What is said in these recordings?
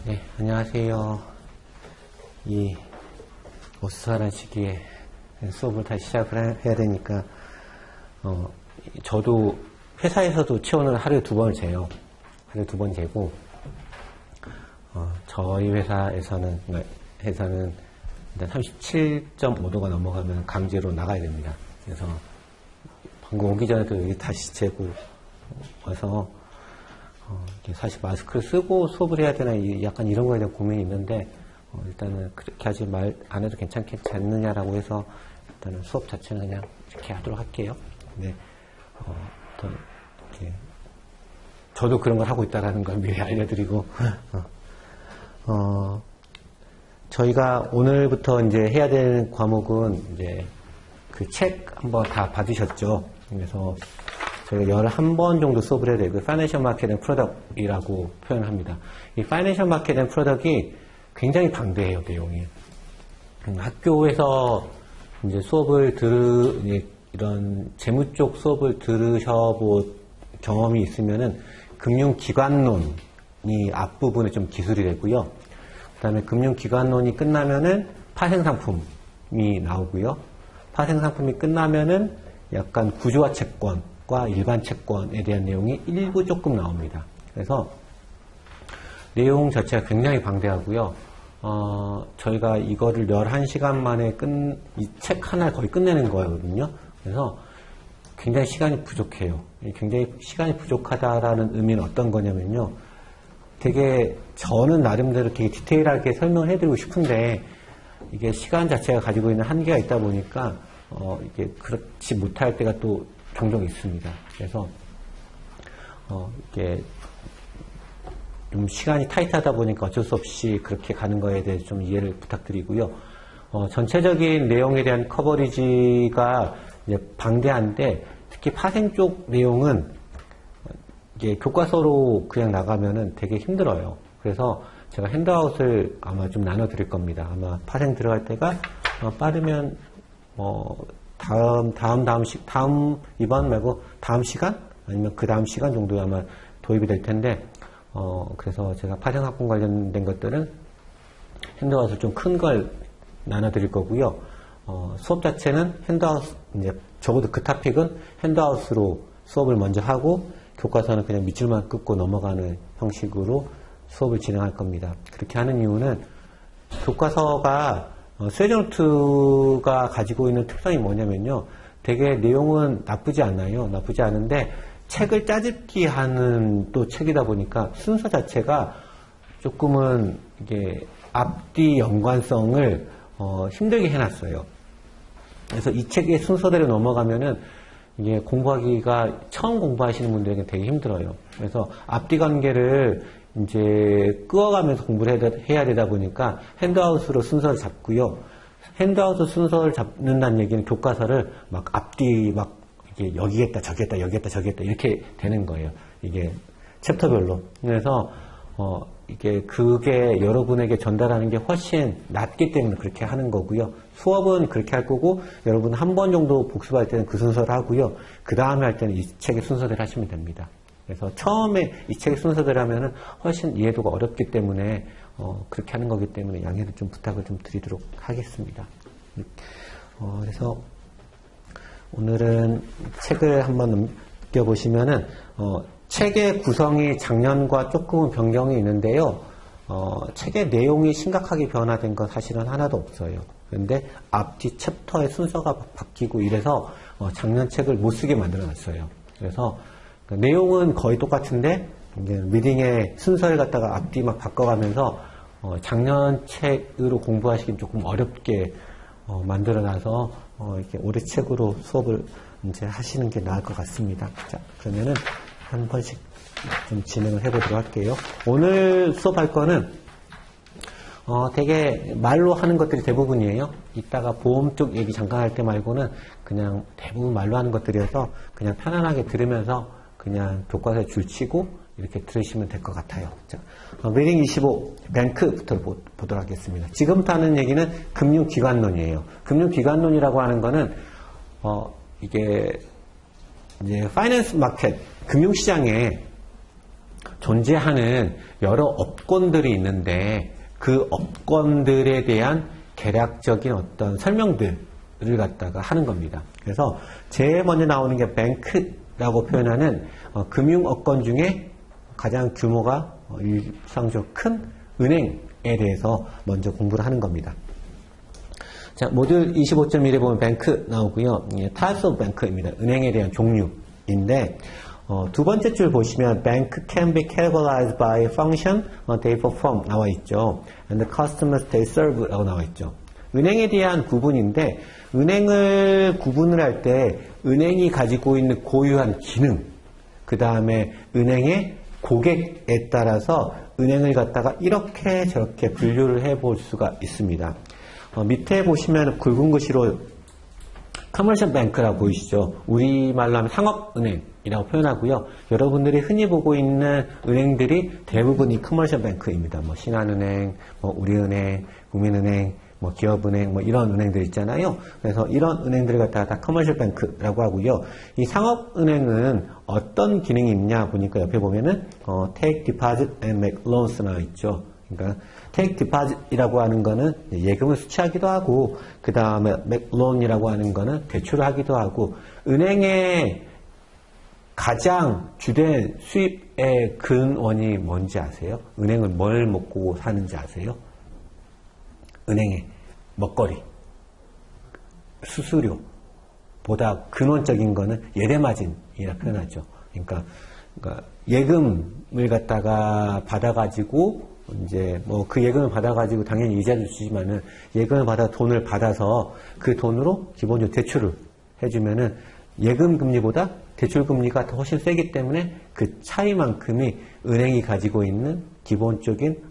네, 안녕하세요. 이 어수선한 시기에 수업을 다시 시작을 해야 되니까, 저도 회사에서도 체온을 하루에 2번을 재요. 하루에 2번 재고, 저희 회사에서는 일단 37.5도가 넘어가면 강제로 나가야 됩니다. 그래서 방금 오기 전에도 여기 다시 재고 와서, 사실 마스크를 쓰고 수업을 해야 되나 약간 이런 거에 대한 고민이 있는데, 일단은 그렇게 하지 안 해도 괜찮겠지 않느냐라고 해서 일단은 수업 자체는 그냥 이렇게 하도록 할게요. 네. 이렇게 저도 그런 걸 하고 있다라는 걸 미리 알려드리고, 저희가 오늘부터 이제 해야 되는 과목은 이제 그 책 한번 다 받으셨죠. 그래서 저희가 11번 정도 수업을 해야 되고, 파이낸셜 마켓 앤 프로덕트이라고 표현합니다. 이 파이낸셜 마켓 앤 프로덕트이 굉장히 방대해요, 내용이. 학교에서 이제 수업을 이런 재무 쪽 수업을 들으셔본 경험이 있으면은 금융기관론이 앞부분에 좀 기술이 되고요. 그 다음에 금융기관론이 끝나면은 파생상품이 나오고요. 파생상품이 끝나면은 약간 구조화 채권과 일반 채권에 대한 내용이 일부 조금 나옵니다. 그래서 내용 자체가 굉장히 방대하고요. 저희가 이거를 11시간 만에 이 책 하나를 거의 끝내는 거거든요. 그래서 굉장히 시간이 부족해요. 굉장히 시간이 부족하다라는 의미는 어떤 거냐면요. 되게 저는 나름대로 되게 디테일하게 설명을 해드리고 싶은데, 이게 시간 자체가 가지고 있는 한계가 있다 보니까, 이게 그렇지 못할 때가 또 종종 있습니다. 그래서, 이게 좀 시간이 타이트하다 보니까 어쩔 수 없이 그렇게 가는 거에 대해서 좀 이해를 부탁드리고요. 전체적인 내용에 대한 커버리지가 이제 방대한데, 특히 파생 쪽 내용은 이게 교과서로 그냥 나가면은 되게 힘들어요. 그래서 제가 핸드아웃을 아마 좀 나눠 드릴 겁니다. 아마 파생 들어갈 때가 빠르면 이번 말고 다음 시간? 아니면 그 다음 시간 정도에 아마 도입이 될 텐데, 그래서 제가 파생학분 관련된 것들은 핸드아웃을 좀 큰 걸 나눠 드릴 거고요. 수업 자체는 핸드아웃, 이제 적어도 그 토픽은 핸드아웃으로 수업을 먼저 하고, 교과서는 그냥 밑줄만 긋고 넘어가는 형식으로 수업을 진행할 겁니다. 그렇게 하는 이유는 교과서가 수혜전노트가 가지고 있는 특성이 뭐냐면요. 되게 내용은 나쁘지 않아요. 나쁘지 않은데 책을 짜집기 하는 또 책이다 보니까 순서 자체가 조금은 이게 앞뒤 연관성을 힘들게 해놨어요. 그래서 이 책의 순서대로 넘어가면은 이게 공부하기가 처음 공부하시는 분들에게 되게 힘들어요. 그래서 앞뒤 관계를 이제 끄어가면서 공부를 해야 되다 보니까 핸드아웃으로 순서를 잡고요. 핸드아웃으로 순서를 잡는다는 얘기는 교과서를 막 앞뒤 막 이게 여기겠다, 저기겠다, 여기겠다, 저기겠다 이렇게 되는 거예요. 이게 챕터별로. 그래서 이게 그게 여러분에게 전달하는 게 훨씬 낫기 때문에 그렇게 하는 거고요. 수업은 그렇게 할 거고, 여러분 한 번 정도 복습할 때는 그 순서를 하고요. 그 다음에 할 때는 이 책의 순서대로 하시면 됩니다. 그래서 처음에 이 책의 순서대로 하면은 훨씬 이해도가 어렵기 때문에 그렇게 하는 거기 때문에 양해를 좀 부탁을 좀 드리도록 하겠습니다. 그래서 오늘은 책을 한번 느껴보시면은 책의 구성이 작년과 조금은 변경이 있는데요. 책의 내용이 심각하게 변화된 건 사실은 하나도 없어요. 그런데 앞뒤 챕터의 순서가 바뀌고 이래서 작년 책을 못 쓰게 만들어놨어요. 그래서 내용은 거의 똑같은데 이제 리딩의 순서를 갖다가 앞뒤 막 바꿔가면서 작년 책으로 공부하시긴 조금 어렵게 만들어놔서 이렇게 올해 책으로 수업을 이제 하시는 게 나을 것 같습니다. 자, 그러면은 한 번씩 좀 진행을 해보도록 할게요. 오늘 수업할 거는 되게 말로 하는 것들이 대부분이에요. 이따가 보험 쪽 얘기 잠깐 할 때 말고는 그냥 대부분 말로 하는 것들이어서 그냥 편안하게 들으면서 그냥 교과서에 줄치고 이렇게 들으시면 될 것 같아요. 자, 리딩 25 뱅크부터 보도록 하겠습니다. 지금부터 하는 얘기는 금융기관론이에요. 금융기관론이라고 하는 거는 이게 이제 파이낸스 마켓 금융시장에 존재하는 여러 업권들이 있는데 그 업권들에 대한 개략적인 어떤 설명들을 갖다가 하는 겁니다. 그래서 제일 먼저 나오는 게 뱅크라고 표현하는 금융업권 중에 가장 규모가 일상적으로 큰 은행에 대해서 먼저 공부를 하는 겁니다. 자, 모듈 25.1에 보면 뱅크 나오고요. Types of Bank입니다. 은행에 대한 종류인데 두 번째 줄 보시면 Bank can be categorized by function they perform 나와 있죠. And the customers they serve 라고 나와 있죠. 은행에 대한 구분인데 은행을 구분을 할 때 은행이 가지고 있는 고유한 기능 그 다음에 은행의 고객에 따라서 은행을 갖다가 이렇게 저렇게 분류를 해볼 수가 있습니다. 밑에 보시면 굵은 글씨로 커머셜 뱅크라고 보이시죠? 우리말로 하면 상업은행이라고 표현하고요. 여러분들이 흔히 보고 있는 은행들이 대부분 이 커머셜 뱅크입니다. 뭐 신한은행, 뭐 우리은행, 국민은행, 뭐 기업은행, 뭐 이런 은행들 있잖아요. 그래서 이런 은행들을 갖다가 다 커머셜 뱅크라고 하고요. 이 상업은행은 어떤 기능이 있냐 보니까 옆에 보면은 take deposit and make loans 나와 있죠. 그러니까 take deposit이라고 하는 거는 예금을 수취하기도 하고 그 다음에 make loan이라고 하는 거는 대출을 하기도 하고 은행의 가장 주된 수입의 근원이 뭔지 아세요? 은행은 뭘 먹고 사는지 아세요? 은행의 먹거리, 수수료보다 근원적인 거는 예대마진이라 표현하죠. 그러니까 예금을 갖다가 받아가지고 이제 뭐 그 예금을 받아가지고 당연히 이자도 주지만은 예금을 받아 돈을 받아서 그 돈으로 기본적으로 대출을 해주면은 예금 금리보다 대출 금리가 더 훨씬 세기 때문에 그 차이만큼이 은행이 가지고 있는 기본적인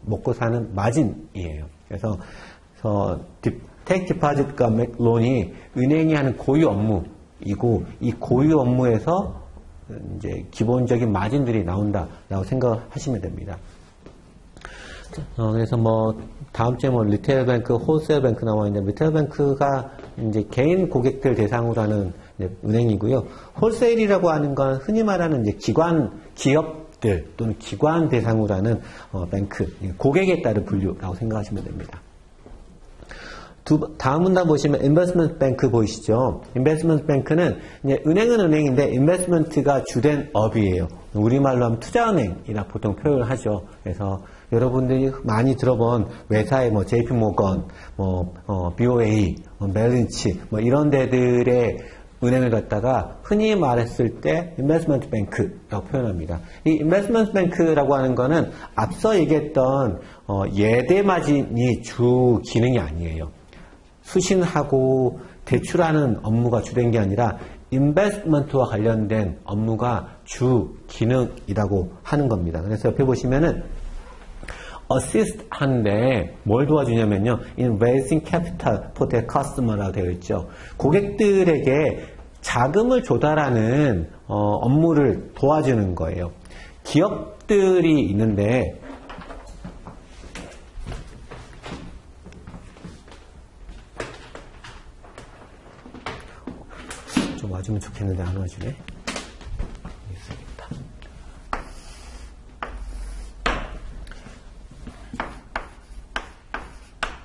먹고 사는 마진이에요. 그래서 take deposit과 make loan이 은행이 하는 고유 업무이고 이 고유 업무에서 이제 기본적인 마진들이 나온다라고 생각하시면 됩니다. 그래서 뭐 다음 주에 뭐 리테일 뱅크, 홀세일 뱅크 나와 있는데 리테일 뱅크가 이제 개인 고객들 대상으로 하는 은행이고요. 홀세일이라고 하는 건 흔히 말하는 이제 기업들 또는 기관 대상으로 하는 뱅크, 고객에 따른 분류라고 생각하시면 됩니다. 다음 문단 보시면 인베스트먼트 뱅크 보이시죠? 인베스트먼트 뱅크는 이제 은행은 은행인데 인베스트먼트가 주된 업이에요. 우리말로 하면 투자은행이라 보통 표현을 하죠. 그래서 여러분들이 많이 들어본 외사의 뭐 JP 모건, BOA, 멜린치 뭐 이런 데들의 은행을 갖다가 흔히 말했을 때 인베스트먼트 뱅크라고 표현합니다. 이 인베스트먼트 뱅크라고 하는 거는 앞서 얘기했던 예대 마진이 주 기능이 아니에요. 수신하고 대출하는 업무가 주된 게 아니라 인베스트먼트와 관련된 업무가 주 기능이라고 하는 겁니다. 그래서 옆에 보시면은 assist 하는데 뭘 도와주냐면요. in raising capital for their customer라고 되어 있죠. 고객들에게 자금을 조달하는 업무를 도와주는 거예요. 기업들이 있는데 좀 와주면 좋겠는데 안 와주네.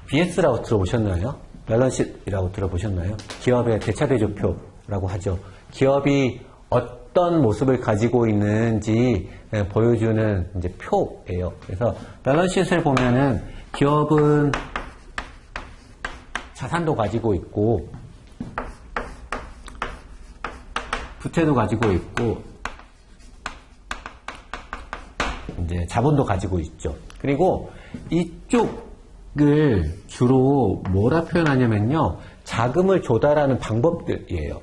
BS라고 들어보셨나요? 밸런스시트라고 들어보셨나요? 기업의 대차대조표라고 하죠. 기업이 어떤 모습을 가지고 있는지 보여주는 이제 표예요. 그래서 밸런스시트를 보면은 기업은 자산도 가지고 있고 부채도 가지고 있고 이제 자본도 가지고 있죠. 그리고 이쪽을 주로 뭐라 표현하냐면요. 자금을 조달하는 방법들이에요.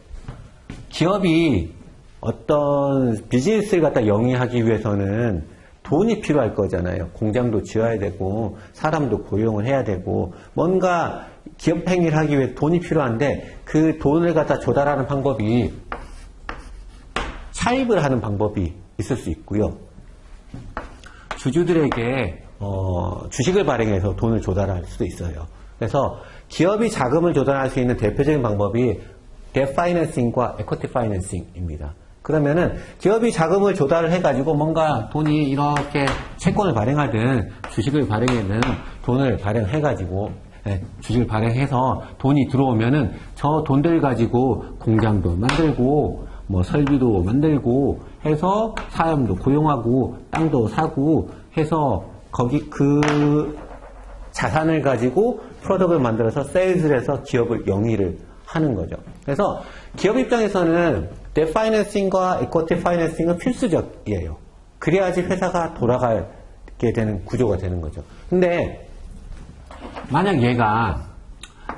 기업이 어떤 비즈니스를 갖다 영위하기 위해서는 돈이 필요할 거잖아요. 공장도 지어야 되고 사람도 고용을 해야 되고 뭔가 기업 행위를 하기 위해 돈이 필요한데 그 돈을 갖다 조달하는 방법이 차입을 하는 방법이 있을 수 있고요. 주주들에게 주식을 발행해서 돈을 조달할 수도 있어요. 그래서 기업이 자금을 조달할 수 있는 대표적인 방법이 debt financing과 equity financing입니다. 그러면은 기업이 자금을 조달을 해가지고 뭔가 돈이 이렇게 채권을 발행하든 주식을 발행하든 돈을 발행해가지고 주식을 발행해서 돈이 들어오면은 저 돈들 가지고 공장도 만들고 뭐 설비도 만들고 해서 사람도 고용하고 땅도 사고 해서 거기 그 자산을 가지고 프로덕트를 만들어서 세일즈를 해서 기업을 영위를 하는 거죠. 그래서 기업 입장에서는 뎨 파이낸싱과 이쿼티 파이낸싱은 필수적이에요. 그래야지 회사가 돌아가게 되는 구조가 되는 거죠. 근데 만약 얘가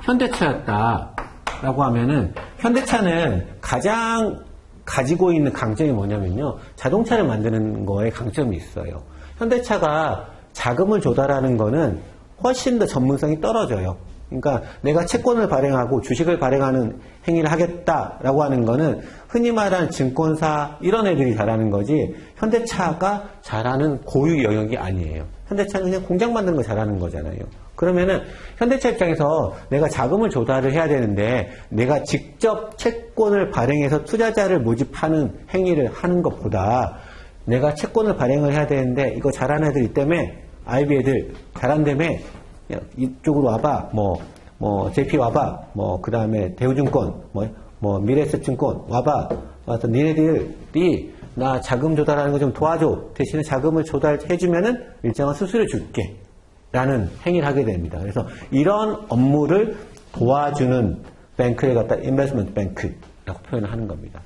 현대차였다라고 하면은 현대차는 가장 가지고 있는 강점이 뭐냐면요. 자동차를 만드는 거에 강점이 있어요. 현대차가 자금을 조달하는 거는 훨씬 더 전문성이 떨어져요. 그러니까 내가 채권을 발행하고 주식을 발행하는 행위를 하겠다라고 하는 거는 흔히 말하는 증권사 이런 애들이 잘하는 거지 현대차가 잘하는 고유 영역이 아니에요. 현대차는 그냥 공장 만드는 거 잘하는 거잖아요. 그러면은 현대차 입장에서 내가 자금을 조달을 해야 되는데 내가 직접 채권을 발행해서 투자자를 모집하는 행위를 하는 것보다 내가 채권을 발행을 해야 되는데 이거 잘하는 애들 때문에 IB 애들 잘한다며 이쪽으로 와봐 뭐 JP 와봐 그 다음에 대우증권 뭐 미래에셋증권 와봐 와서 니네들이 나 자금 조달하는 거 좀 도와줘 대신에 자금을 조달해주면은 일정한 수수료 줄게 라는 행위를 하게 됩니다. 그래서 이런 업무를 도와주는 뱅크를 갖다 인베스트먼트 뱅크라고 표현을 하는 겁니다.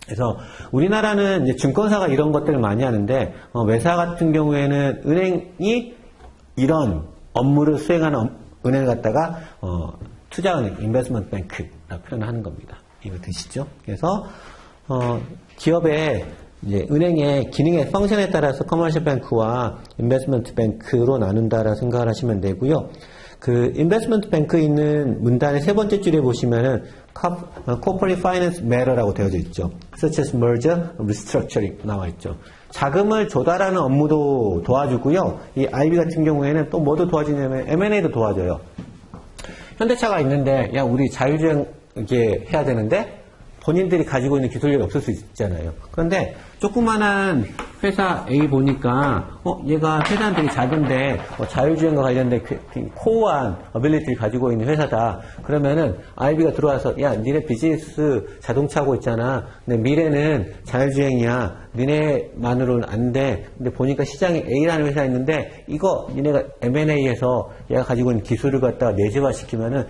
그래서 우리나라는 이제 증권사가 이런 것들을 많이 하는데 외사 같은 경우에는 은행이 이런 업무를 수행하는 은행을 갖다가 투자은행, 인베스트먼트 뱅크라고 표현하는 겁니다. 이거 드시죠? 그래서 기업의 이제 은행의 기능의 펑션에 따라서 커머셜 뱅크와 인베스트먼트 뱅크로 나눈다라고 생각을 하시면 되고요. 그 인베스트먼트 뱅크에 있는 문단의 세 번째 줄에 보시면은 corporate finance matter라고 되어져 있죠. such as merger, restructuring 나와 있죠. 자금을 조달하는 업무도 도와주고요. 이 IB 같은 경우에는 또 뭐도 도와주냐면 M&A도 도와줘요. 현대차가 있는데 야 우리 자율주행 이게 해야 되는데 본인들이 가지고 있는 기술력이 없을 수 있잖아요. 그런데 조그만한 회사 A 보니까 얘가 회사는 되게 작은데 자율주행과 관련된 코어한 어빌리티를 가지고 있는 회사다. 그러면은 IB가 들어와서 야 니네 비즈니스 자동차 하고 있잖아. 근데 미래는 자율주행이야. 니네만으로는 안 돼. 근데 보니까 시장에 A라는 회사 있는데 이거 니네가 M&A에서 얘가 가지고 있는 기술을 갖다가 내재화시키면은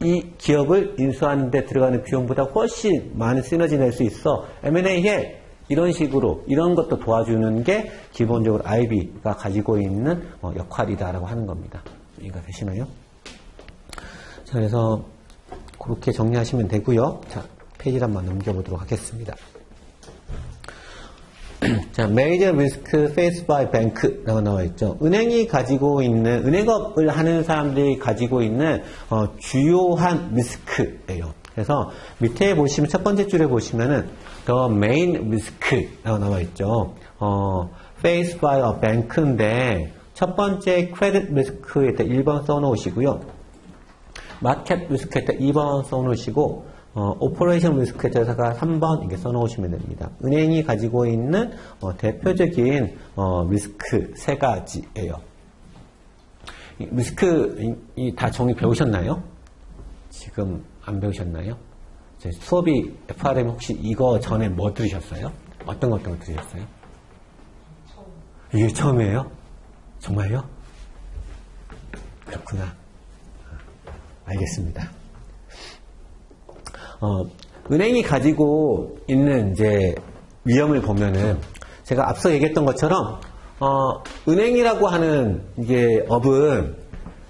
이 기업을 인수하는 데 들어가는 비용보다 훨씬 많은 시너지 낼 수 있어. M&A에 이런 식으로 이런 것도 도와주는 게 기본적으로 IB가 가지고 있는 역할이다라고 하는 겁니다. 이해가 되시나요? 자, 그래서 그렇게 정리하시면 되고요. 자, 페이지를 한번 넘겨보도록 하겠습니다. 자, major risk faced by bank라고 나와 있죠. 은행이 가지고 있는, 은행업을 하는 사람들이 가지고 있는 주요한 리스크예요. 그래서 밑에 보시면 첫 번째 줄에 보시면은 the main risk라고 나와 있죠. faced by a bank인데 첫 번째 credit risk에 1번 써놓으시고요. market risk에 2번 써놓으시고 오퍼레이션 리스크에다가 3번 이렇게 써놓으시면 됩니다. 은행이 가지고 있는 대표적인 리스크 세 가지예요. 리스크 다 정의 배우셨나요? 지금 안 배우셨나요? 수업이 FRM 혹시 이거 전에 뭐 들으셨어요? 어떤 거 들으셨어요? 이게 처음이에요? 정말요? 그렇구나. 알겠습니다. 은행이 가지고 있는 이제 위험을 보면은 제가 앞서 얘기했던 것처럼 은행이라고 하는 이게 업은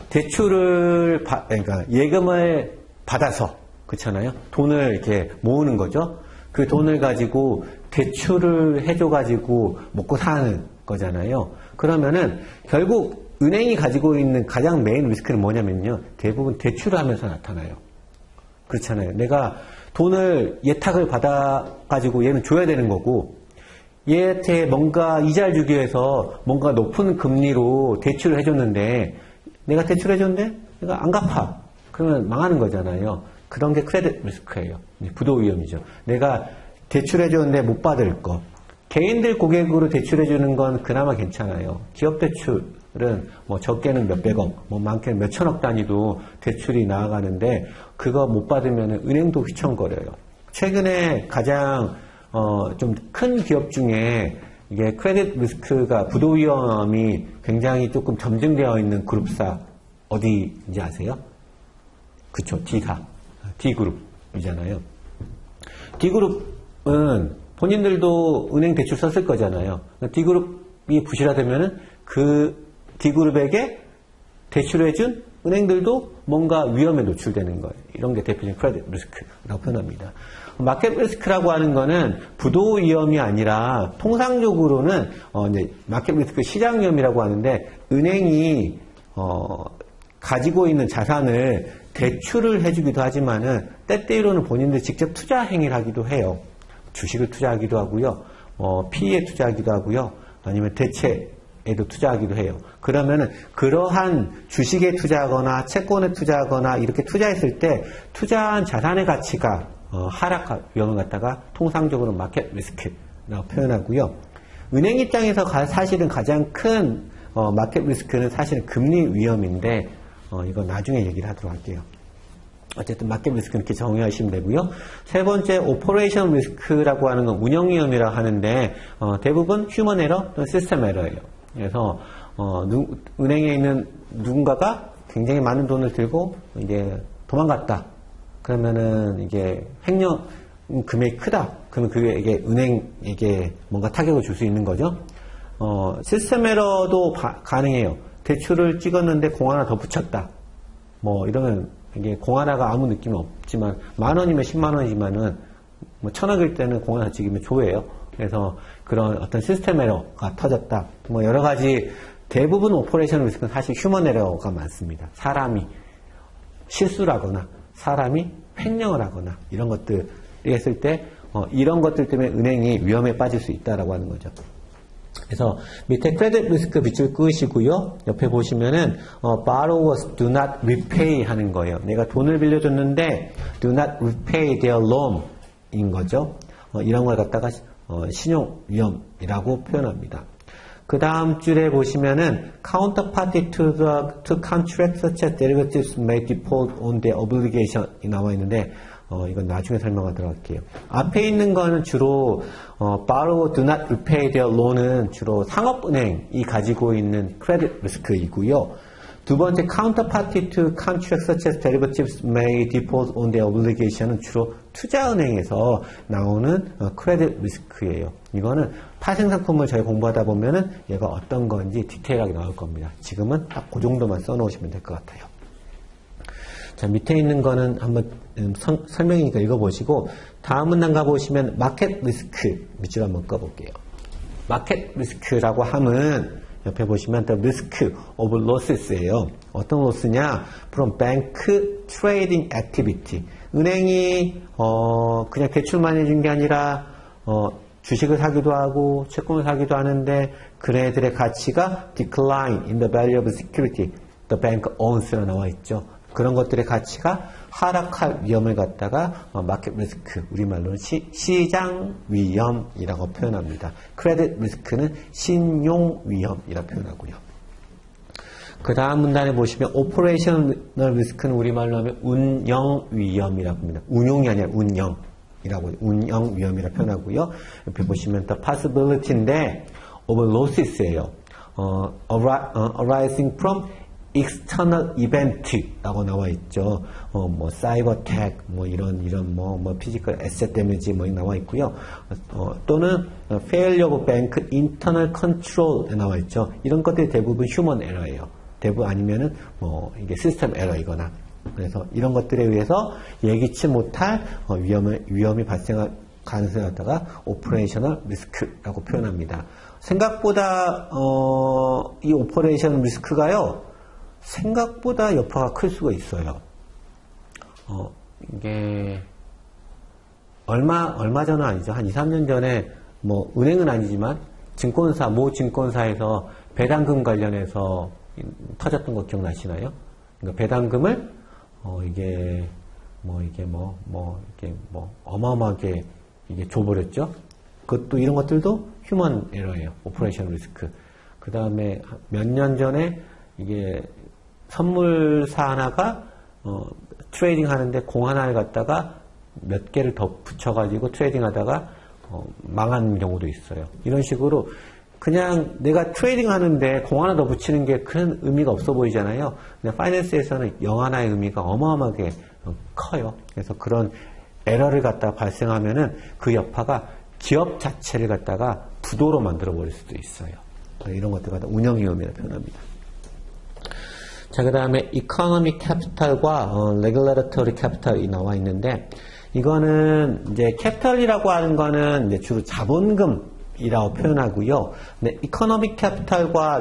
대출을 그러니까 예금을 받아서 그렇잖아요. 돈을 이렇게 모으는 거죠. 그 돈을 가지고 대출을 해줘 가지고 먹고 사는 거잖아요. 그러면은 결국 은행이 가지고 있는 가장 메인 리스크는 뭐냐면요. 대부분 대출을 하면서 나타나요. 그렇잖아요. 내가 돈을 예탁을 받아가지고 얘는 줘야 되는 거고, 얘한테 뭔가 이자를 주기 위해서 뭔가 높은 금리로 대출을 해줬는데, 내가 대출해줬는데, 내가 안 갚아. 그러면 망하는 거잖아요. 그런 게 크레딧 리스크예요. 부도 위험이죠. 내가 대출해줬는데 못 받을 거. 개인들 고객으로 대출해주는 건 그나마 괜찮아요. 기업 대출은 뭐 적게는 몇백억, 뭐 많게는 몇천억 단위도 대출이 나아가는데 그거 못 받으면 은행도 휘청거려요. 최근에 가장 좀 큰 기업 중에 이게 크레딧 리스크가 부도 위험이 굉장히 조금 점증되어 있는 그룹사 어디인지 아세요? 그쵸, D사. D그룹이잖아요. D그룹은 본인들도 은행 대출 썼을 거잖아요. D그룹이 부실화되면은 그 D그룹에게 대출해준 은행들도 뭔가 위험에 노출되는 거예요. 이런 게 대표적인 크레딧 리스크라고 표현합니다. 마켓 리스크라고 하는 거는 부도 위험이 아니라 통상적으로는 이제 마켓 리스크 시장 위험이라고 하는데 은행이 가지고 있는 자산을 대출을 해주기도 하지만은 때때로는 본인들 직접 투자 행위를 하기도 해요. 주식을 투자하기도 하고요. PE에 투자하기도 하고요. 아니면 대체에도 투자하기도 해요. 그러면은 그러한 주식에 투자하거나 채권에 투자하거나 이렇게 투자했을 때 투자한 자산의 가치가 하락 위험을 갖다가 통상적으로 마켓 리스크라고 표현하고요. 은행 입장에서 사실은 가장 큰 마켓 리스크는 사실은 금리 위험인데 이건 나중에 얘기를 하도록 할게요. 어쨌든 마켓 리스크는 이렇게 정의하시면 되고요. 세 번째 오퍼레이션 리스크라고 하는 건 운영 위험이라고 하는데 대부분 휴먼 에러 또는 시스템 에러예요. 그래서 은행에 있는 누군가가 굉장히 많은 돈을 들고 이제 도망갔다. 그러면은 이게 횡령 금액이 크다. 그러면 그게 은행에게 뭔가 타격을 줄 수 있는 거죠. 시스템 에러도 가능해요. 대출을 찍었는데 공 하나 더 붙였다. 뭐 이러면 이게 공 하나가 아무 느낌은 없지만 10,000원이면 100,000원이지만은 뭐 1,000억일 때는 공 하나 찍으면 조회예요. 그래서 그런 어떤 시스템 에러가 터졌다. 뭐 여러 가지 대부분 오퍼레이션 리스크는 사실 휴먼 에러가 많습니다. 사람이 실수를 사람이 횡령을 하거나 이런 것들이 했을 때 이런 것들 때문에 은행이 위험에 빠질 수 있다라고 하는 거죠. 그래서 밑에 크레딧 리스크 밑줄 끄시고요. 옆에 보시면은 borrowers do not repay 하는 거예요. 내가 돈을 빌려줬는데 do not repay their loan인 거죠. 이런 걸 갖다가 신용 위험이라고 표현합니다. 그 다음 줄에 보시면은 counterparty to contract such as derivatives may default on their obligation이 나와 있는데 이건 나중에 설명하도록 할게요. 앞에 있는 거는 주로 borrow do not repay their loan은 주로 상업은행이 가지고 있는 크레딧 리스크이고요. 두 번째 counterparty to contract such as derivatives may default on their obligation은 주로 투자은행에서 나오는 크레딧 리스크예요. 이거는 파생상품을 저희 공부하다 보면은 얘가 어떤 건지 디테일하게 나올 겁니다. 지금은 딱 그 정도만 써놓으시면 될 것 같아요. 자, 밑에 있는 거는 한번 설명이니까 읽어보시고 다음 문단 가보시면 마켓 리스크 밑줄 한번 꺼볼게요. 마켓 리스크라고 함은 옆에 보시면 the risk of losses예요. 어떤 로스냐? From bank trading activity. 은행이 그냥 대출만 해준 게 아니라 주식을 사기도 하고 채권을 사기도 하는데 그네들의 가치가 decline in the value of security the bank owns라 나와 있죠. 그런 것들의 가치가 하락할 위험을 갖다가 마켓 리스크, 우리말로는 시장 위험이라고 표현합니다. 크레딧 리스크는 신용 위험이라고 표현하고요. 그 다음 문단에 보시면 오퍼레이셔널 리스크는 우리말로 하면 운영 위험이라고 합니다. 운용이 아니라 운영이라고 운영 위험이라고 표현하고요. 옆에 보시면 the possibility인데 of losses예요. arising from external event라고 나와 있죠. 뭐 사이버 어택, 뭐 이런 뭐 피지컬 에셋 데미지 뭐 나와 있고요. 또는 failure of bank internal control에 나와 있죠. 이런 것들이 대부분 휴먼 에러예요. 대부분 아니면은 뭐 이게 시스템 에러이거나. 그래서 이런 것들에 의해서 예기치 못할 위험이 발생할 가능성을 갖다가 오퍼레이셔널 리스크라고 표현합니다. 생각보다 이 오퍼레이션 리스크가요. 생각보다 여파가 클 수가 있어요. 이게 얼마 전은 아니죠. 한 2, 3년 전에 뭐 은행은 아니지만 증권사, 모 증권사에서 배당금 관련해서 터졌던 거 기억나시나요? 그러니까 배당금을 이게 어마어마하게 이게 줘버렸죠. 그것도 이런 것들도 휴먼 에러예요. 오퍼레이션 리스크. 그 다음에 몇 년 전에 이게 선물사 하나가 트레이딩 하는데 공 하나를 갖다가 몇 개를 더 붙여가지고 트레이딩 하다가 망한 경우도 있어요. 이런 식으로 그냥 내가 트레이딩 하는데 공 하나 더 붙이는 게 큰 의미가 없어 보이잖아요. 근데 파이낸스에서는 영 하나의 의미가 어마어마하게 커요. 그래서 그런 에러를 갖다가 발생하면은 그 여파가 기업 자체를 갖다가 부도로 만들어 버릴 수도 있어요. 이런 것들 갖다 운영 위험이라 표현합니다. 자, 그 다음에 economic capital과 regulatory capital이 나와 있는데, 이거는 이제 capital이라고 하는 거는 이제 주로 자본금이라고 표현하고요. 근데 economic capital과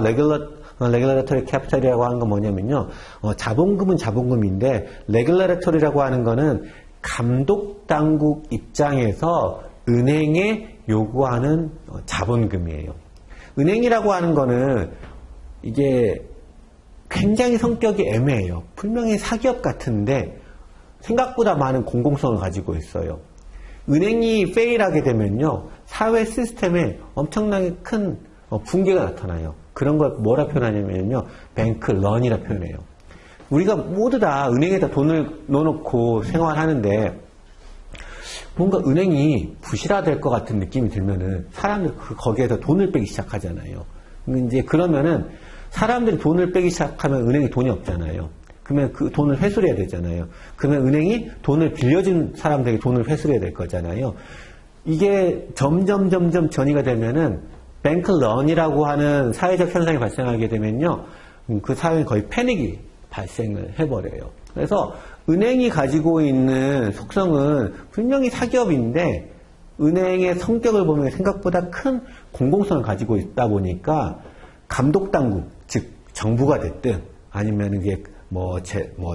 regulatory capital이라고 하는 건 뭐냐면요. 자본금은 자본금인데, regulatory라고 하는 거는 감독 당국 입장에서 은행에 요구하는 자본금이에요. 은행이라고 하는 거는 이게 굉장히 성격이 애매해요. 분명히 사기업 같은데 생각보다 많은 공공성을 가지고 있어요. 은행이 페일하게 되면요, 사회 시스템에 엄청나게 큰 붕괴가 나타나요. 그런 걸 뭐라 표현하냐면요, 뱅크 런이라 표현해요. 우리가 모두 다 은행에다 돈을 넣어놓고 생활하는데 뭔가 은행이 부실화될 것 같은 느낌이 들면은 사람들이 거기에서 돈을 빼기 시작하잖아요. 이제 그러면은 사람들이 돈을 빼기 시작하면 은행에 돈이 없잖아요. 그러면 그 돈을 회수를 해야 되잖아요. 그러면 은행이 돈을 빌려준 사람들에게 돈을 회수를 해야 될 거잖아요. 이게 점점 전이가 되면은 뱅크런이라고 하는 사회적 현상이 발생하게 되면요, 그 사회는 거의 패닉이 발생을 해버려요. 그래서 은행이 가지고 있는 속성은 분명히 사기업인데 은행의 성격을 보면 생각보다 큰 공공성을 가지고 있다 보니까 감독당국, 즉 정부가 됐든 아니면 이게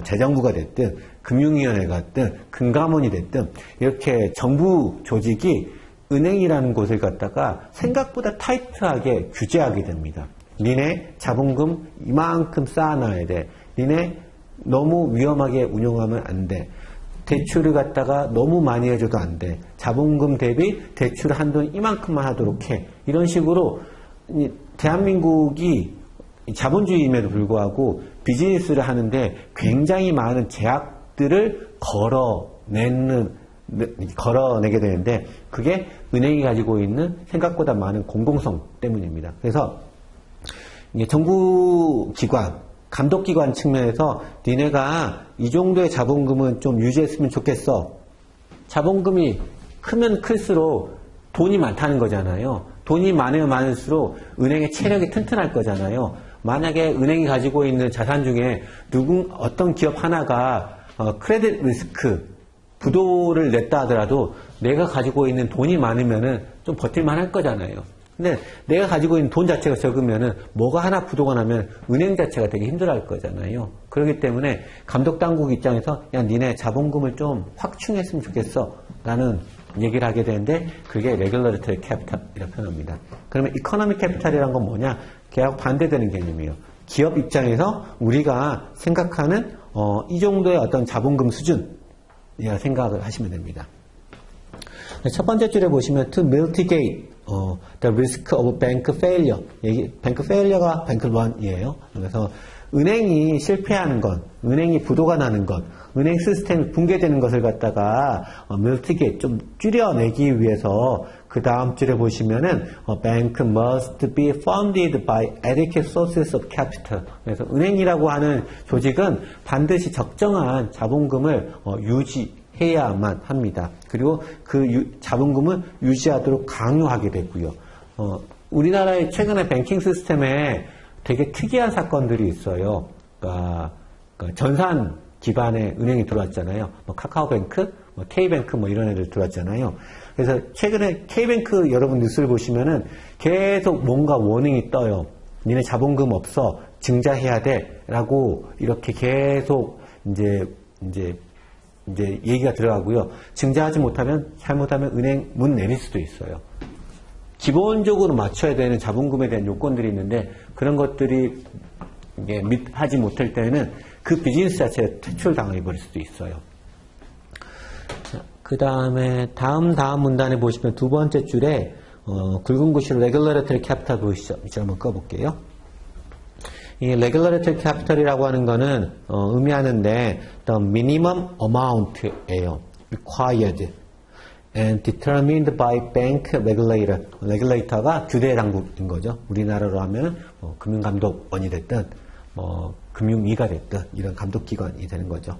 재정부가 됐든 금융위원회가 됐든 금감원이 됐든 이렇게 정부 조직이 은행이라는 곳을 갖다가 생각보다 타이트하게 규제하게 됩니다. 니네 자본금 이만큼 쌓아놔야 돼. 니네 너무 위험하게 운용하면 안 돼. 대출을 갖다가 너무 많이 해줘도 안 돼. 자본금 대비 대출 한돈 이만큼만 하도록 해. 이런 식으로 대한민국이 자본주의임에도 불구하고 비즈니스를 하는데 굉장히 많은 제약들을 걸어내게 되는데 그게 은행이 가지고 있는 생각보다 많은 공공성 때문입니다. 그래서 정부기관, 감독기관 측면에서 니네가 이 정도의 자본금은 좀 유지했으면 좋겠어. 자본금이 크면 클수록 돈이 많다는 거잖아요. 돈이 많으면 많을수록 은행의 체력이 튼튼할 거잖아요. 만약에 은행이 가지고 있는 자산 중에 어떤 기업 하나가 크레딧 리스크, 부도를 냈다 하더라도 내가 가지고 있는 돈이 많으면은 좀 버틸만 할 거잖아요. 근데 내가 가지고 있는 돈 자체가 적으면은 뭐가 하나 부도가 나면 은행 자체가 되게 힘들어할 거잖아요. 그렇기 때문에 감독당국 입장에서 야 니네 자본금을 좀 확충했으면 좋겠어 라는 얘기를 하게 되는데 그게 레귤러터리 캐피탈이라고 표현합니다. 그러면 이코노믹 캐피탈이라는 건 뭐냐? 걔하고 반대되는 개념이에요. 기업 입장에서 우리가 생각하는 이 정도의 어떤 자본금 수준이라 생각을 하시면 됩니다. 첫 번째 줄에 보시면 to mitigate the risk of bank failure. bank failure가 bank run이에요. 그래서 은행이 실패하는 것, 은행이 부도가 나는 것, 은행 시스템이 붕괴되는 것을 갖다가 mitigate 좀 줄여내기 위해서 그 다음 줄에 보시면은 bank must be funded by adequate sources of capital. 그래서 은행이라고 하는 조직은 반드시 적정한 자본금을 유지해야만 합니다. 그리고 그 자본금을 유지하도록 강요하게 되고요. 우리나라의 최근에 뱅킹 시스템에 되게 특이한 사건들이 있어요. 그러니까 전산 기반의 은행이 들어왔잖아요. 카카오뱅크, K뱅크 이런 애들 들어왔잖아요. 그래서 최근에 K뱅크 여러분 뉴스를 보시면은 계속 뭔가 워닝이 떠요. 니네 자본금 없어. 증자해야 돼. 라고 이렇게 계속 이제 얘기가 들어가고요. 증자하지 못하면 잘못하면 은행 문 내릴 수도 있어요. 기본적으로 맞춰야 되는 자본금에 대한 요건들이 있는데 그런 것들이 하지 못할 때는 그 비즈니스 자체에 퇴출당해 버릴 수도 있어요. 그 다음에 다음 문단에 보시면 두 번째 줄에 굵은 글씨로 regulatory capital 보이시죠? 이제 한번 꺼볼게요. 이 regulatory capital이라고 하는 거는 의미하는데 the minimum amount예요. required and determined by bank regulator. regulator가 규제 당국인 거죠. 우리나라로 하면 금융감독원이 됐든 금융위가 됐든 이런 감독기관이 되는 거죠.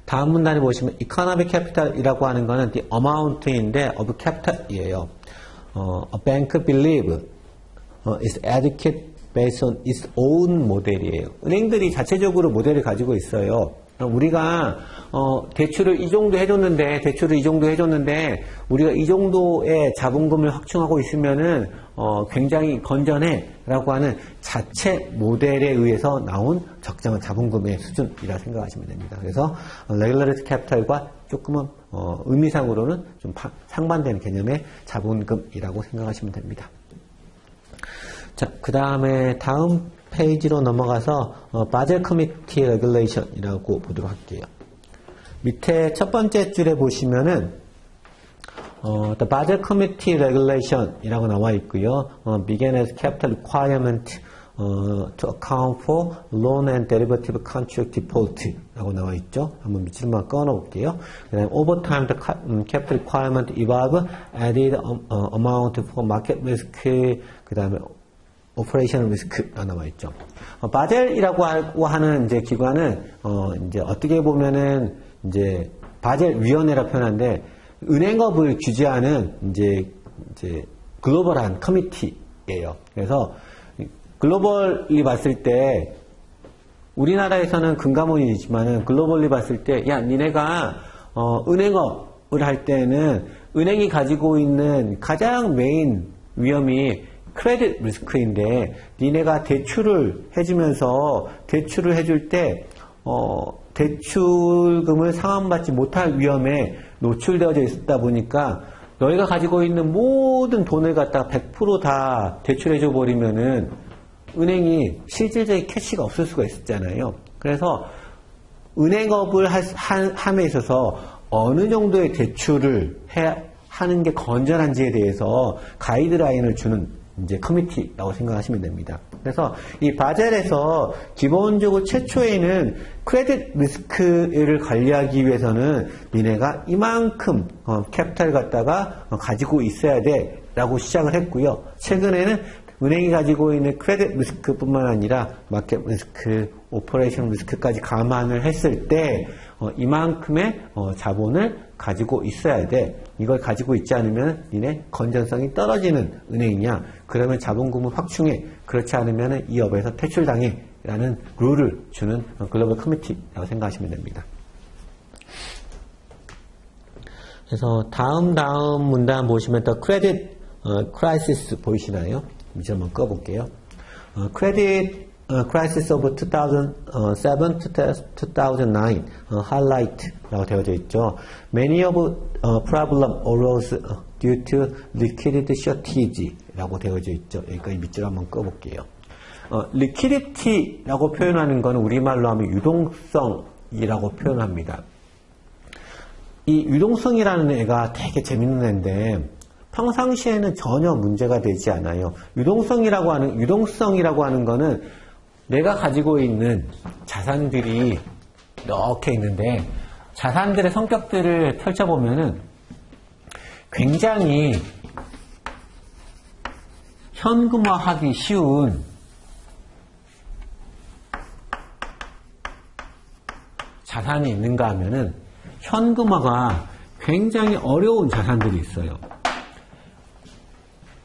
다음 문단에 보시면 economic capital이라고 하는 거는 the amount인데 of capital이에요. A bank believe is adequate based on its own 모델이에요. 은행들이 자체적으로 모델을 가지고 있어요. 우리가 대출을 이 정도 해줬는데 우리가 이 정도의 자본금을 확충하고 있으면은 굉장히 건전해라고 하는 자체 모델에 의해서 나온 적정한 자본금의 수준이라 생각하시면 됩니다. 그래서 레귤러리 캐피탈과 조금은 의미상으로는 좀 상반되는 개념의 자본금이라고 생각하시면 됩니다. 자, 그 다음에 다음 페이지로 넘어가서 바젤 커미티 레귤레이션이라고 보도록 할게요. 밑에 첫 번째 줄에 보시면은 The Basel Committee Regulation이라고 나와 있고요. Began as capital requirement to account for loan and derivative contract default라고 나와 있죠. 한번 밑줄만 꺼놓을게요. 그다음에 over time the capital requirement evolve added amount for market risk. 그다음에 오퍼레이션 리스크가 나와 있죠. 바젤이라고 하는 이제 기관은 이제 어떻게 보면은 이제 바젤 위원회라 표현하는데 은행업을 규제하는 이제 글로벌한 커미티예요. 그래서 글로벌리 봤을 때 우리나라에서는 금감원이지만은 글로벌리 봤을 때 야 니네가 은행업을 할 때는 은행이 가지고 있는 가장 메인 위험이 크레딧 리스크인데 니네가 대출을 해주면서 대출을 해줄 때 대출금을 상환받지 못할 위험에 노출되어져 있다 보니까 너희가 가지고 있는 모든 돈을 갖다가 100% 다 대출해줘 버리면은 은행이 실질적인 캐시가 없을 수가 있었잖아요. 그래서 은행업을 함에 있어서 어느 정도의 대출을 하는 게 건전한지에 대해서 가이드라인을 주는 이제 커미티라고 생각하시면 됩니다. 그래서 이 바젤에서 기본적으로 최초에는 크레딧 리스크를 관리하기 위해서는 니네가 이만큼 캐피탈 갖다가 가지고 있어야 돼 라고 시작을 했고요. 최근에는 은행이 가지고 있는 크레딧 리스크뿐만 아니라 마켓 리스크, 오퍼레이션 리스크까지 감안을 했을 때 이만큼의 자본을 가지고 있어야 돼. 이걸 가지고 있지 않으면 니네 건전성이 떨어지는 은행이냐? 그러면 자본금을 확충해. 그렇지 않으면 이 업에서 퇴출당해. 라는 룰을 주는 글로벌 커미티라고 생각하시면 됩니다. 그래서 다음 문단 보시면 더 크레딧 크라이시스 보이시나요? 이제 한번 꺼볼게요. 크레딧 crisis of 2007-2009 highlight라고 되어져 있죠. Many of problem arose due to liquidity shortage라고 되어져 있죠. 여기까지 밑줄 한번 꺼볼게요. liquidity라고 표현하는 것은 우리말로 하면 유동성이라고 표현합니다. 이 유동성이라는 애가 되게 재밌는 애인데 평상시에는 전혀 문제가 되지 않아요. 유동성이라고 하는 거는 내가 가지고 있는 자산들이 이렇게 있는데 자산들의 성격들을 펼쳐보면은 굉장히 현금화하기 쉬운 자산이 있는가 하면은 현금화가 굉장히 어려운 자산들이 있어요.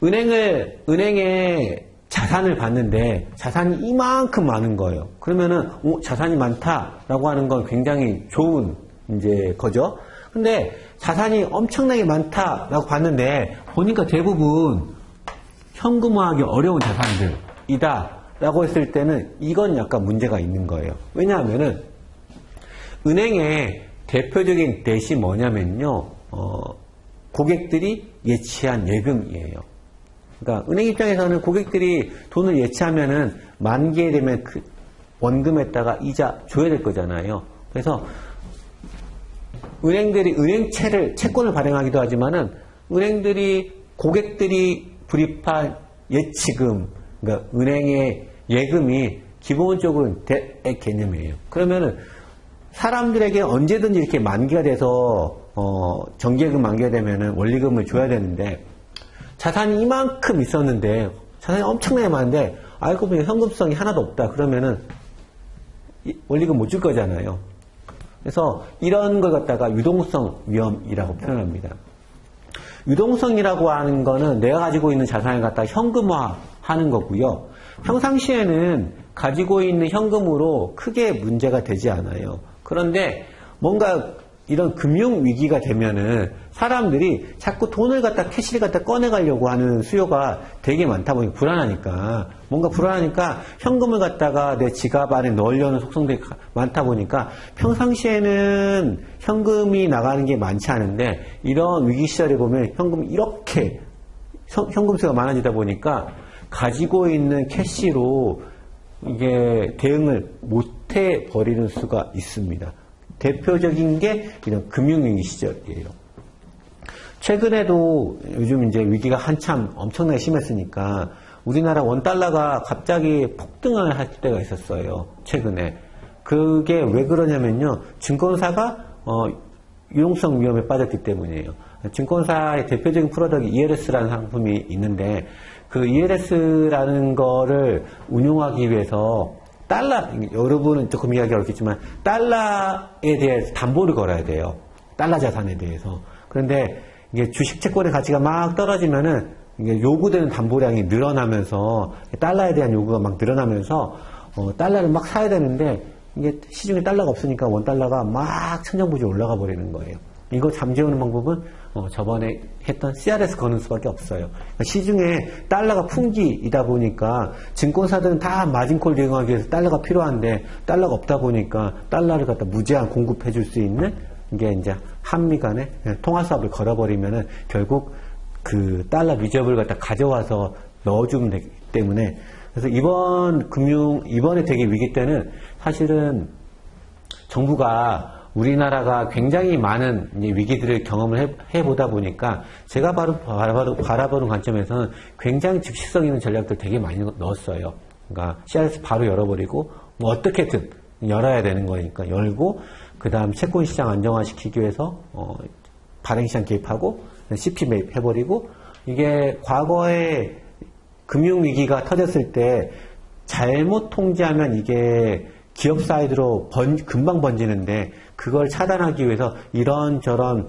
은행에 자산을 봤는데 자산이 이만큼 많은 거예요. 그러면은 자산이 많다라고 하는 건 굉장히 좋은 이제 거죠. 근데 자산이 엄청나게 많다라고 봤는데 보니까 대부분 현금화하기 어려운 자산들이다라고 했을 때는 이건 약간 문제가 있는 거예요. 왜냐하면은 은행의 대표적인 뎃이 뭐냐면요, 고객들이 예치한 예금이에요. 그러니까 은행 입장에서는 고객들이 돈을 예치하면은 만기에 되면 그 원금에다가 이자 줘야 될 거잖아요. 그래서 은행들이 은행채를 채권을 발행하기도 하지만은 은행들이 고객들이 불입한 예치금, 그러니까 은행의 예금이 기본적으로 대의 개념이에요. 그러면은 사람들에게 언제든지 이렇게 만기가 돼서 정기예금 만기가 되면은 원리금을 줘야 되는데 자산이 이만큼 있었는데 자산이 엄청나게 많은데 알고 보니 현금성이 하나도 없다. 그러면은 원리금 못 줄 거잖아요. 그래서 이런 걸 갖다가 유동성 위험이라고 표현합니다. 유동성이라고 하는 거는 내가 가지고 있는 자산을 갖다가 현금화하는 거고요. 평상시에는 가지고 있는 현금으로 크게 문제가 되지 않아요. 그런데 뭔가 이런 금융 위기가 되면은 사람들이 자꾸 돈을 갖다 캐시를 갖다 꺼내가려고 하는 수요가 되게 많다 보니까 불안하니까 뭔가 불안하니까 현금을 갖다가 내 지갑 안에 넣으려는 속성들이 많다 보니까 평상시에는 현금이 나가는 게 많지 않은데 이런 위기 시절에 보면 현금이 이렇게 현금 수가 많아지다 보니까 가지고 있는 캐시로 이게 대응을 못해 버리는 수가 있습니다. 대표적인 게 이런 금융위기 시절이에요. 최근에도 요즘 이제 위기가 한참 엄청나게 심했으니까 우리나라 원달러가 갑자기 폭등을 할 때가 있었어요. 최근에. 그게 왜 그러냐면요. 증권사가 유동성 위험에 빠졌기 때문이에요. 증권사의 대표적인 프로덕트 ELS라는 상품이 있는데 그 ELS라는 거를 운용하기 위해서 달러, 여러분은 조금 이야기 어렵겠지만 달러에 대해서 담보를 걸어야 돼요. 달러 자산에 대해서. 그런데 이게 주식 채권의 가치가 막 떨어지면은 이게 요구되는 담보량이 늘어나면서 달러에 대한 요구가 막 늘어나면서 달러를 막 사야 되는데 이게 시중에 달러가 없으니까 원달러가 막 천정부지 올라가 버리는 거예요. 이거 잠재우는 방법은 저번에 했던 CRS 거는 수밖에 없어요. 그러니까 시중에 달러가 풍기이다 보니까 증권사들은 다 마진콜 대응하기 위해서 달러가 필요한데 달러가 없다 보니까 달러를 갖다 무제한 공급해 줄 수 있는 이게 이제 한미 간에 통화 사업을 걸어버리면은 결국 그 달러 리저브를 갖다 가져와서 넣어주면 되기 때문에 그래서 이번에 되게 위기 때는 사실은 정부가 우리나라가 굉장히 많은 위기들을 경험을 해보다 보니까 제가 바로 바라보는 관점에서는 굉장히 즉시성 있는 전략들 되게 많이 넣었어요. 그러니까 CRS 바로 열어버리고 뭐 어떻게든 열어야 되는 거니까 열고 그 다음 채권시장 안정화시키기 위해서 발행시장 개입하고 CP 매입해버리고 이게 과거에 금융위기가 터졌을 때 잘못 통제하면 이게 기업 사이드로 금방 번지는데 그걸 차단하기 위해서 이런저런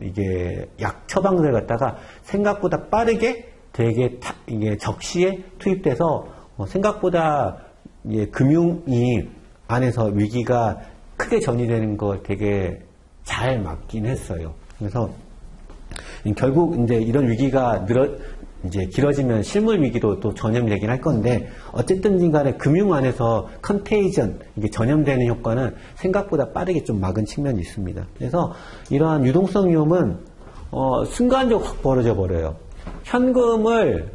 이게 처방들을 갖다가 생각보다 빠르게 되게 이게 적시에 투입돼서 생각보다 금융이 안에서 위기가 크게 전이되는 걸 되게 잘 막긴 했어요. 그래서 결국 이제 이런 위기가 이제 길어지면 실물 위기도 또 전염되긴 할 건데 어쨌든 간에 금융 안에서 컨테이전 이게 전염되는 효과는 생각보다 빠르게 좀 막은 측면이 있습니다. 그래서 이러한 유동성 위험은 순간적으로 확 벌어져 버려요. 현금을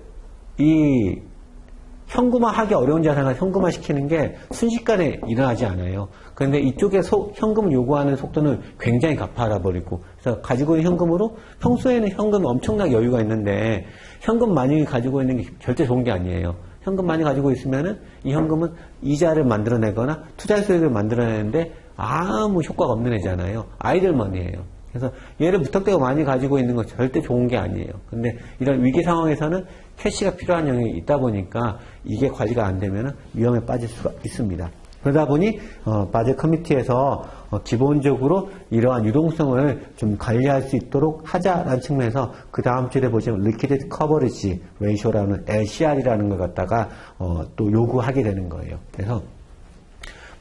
현금화하기 어려운 자산을 현금화시키는 게 순식간에 일어나지 않아요. 그런데 이쪽에 현금을 요구하는 속도는 굉장히 가파라버리고 그래서 가지고 있는 현금으로 평소에는 현금이 엄청나게 여유가 있는데 현금 많이 가지고 있는 게 절대 좋은 게 아니에요. 현금 많이 가지고 있으면은 이 현금은 이자를 만들어내거나 투자 수익을 만들어내는데 아무 효과가 없는 애잖아요. 아이들 머니예요. 그래서 얘를 무턱대고 많이 가지고 있는 건 절대 좋은 게 아니에요. 근데 이런 위기 상황에서는 캐시가 필요한 영역이 있다 보니까 이게 관리가 안 되면 위험에 빠질 수가 있습니다. 그러다 보니 바젤 커미티에서 기본적으로 이러한 유동성을 좀 관리할 수 있도록 하자라는 측면에서 그 다음 줄에 보시면 리퀴디티 커버리지 레이쇼라는 LCR이라는 걸 갖다가 또 요구하게 되는 거예요. 그래서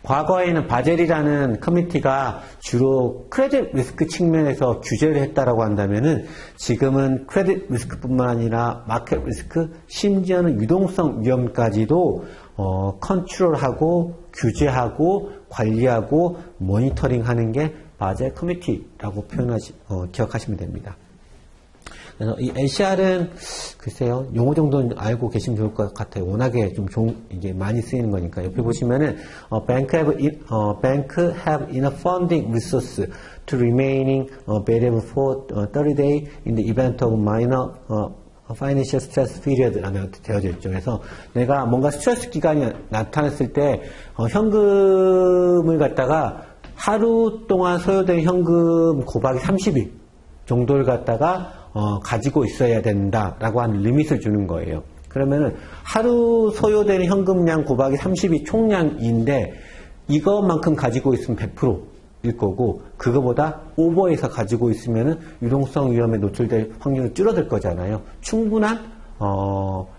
과거에는 바젤이라는 커미티가 주로 크레딧 리스크 측면에서 규제를 했다라고 한다면은 지금은 크레딧 리스크뿐만 아니라 마켓 리스크, 심지어는 유동성 위험까지도 컨트롤하고 규제하고 관리하고 모니터링하는 게 바젤 커미티라고 기억하시면 됩니다. 그래서 이 LCR은 글쎄요, 용어 정도는 알고 계시면 좋을 것 같아요. 워낙에 좀 이게 많이 쓰이는 거니까. 옆에 보시면은 bank have enough funding resource to remaining available for 30 days in the event of minor financial stress period라고 되어져 있죠. 그래서 내가 뭔가 스트레스 기간이 나타났을 때 현금을 갖다가 하루 동안 소요된 현금 곱하기 30일 정도를 갖다가 가지고 있어야 된다라고 하는 리밋을 주는 거예요. 그러면은 하루 소요되는 현금량 곱하기 30이 총량인데 이것만큼 가지고 있으면 100%일 거고 그거보다 오버해서 가지고 있으면은 유동성 위험에 노출될 확률이 줄어들 거잖아요. 충분한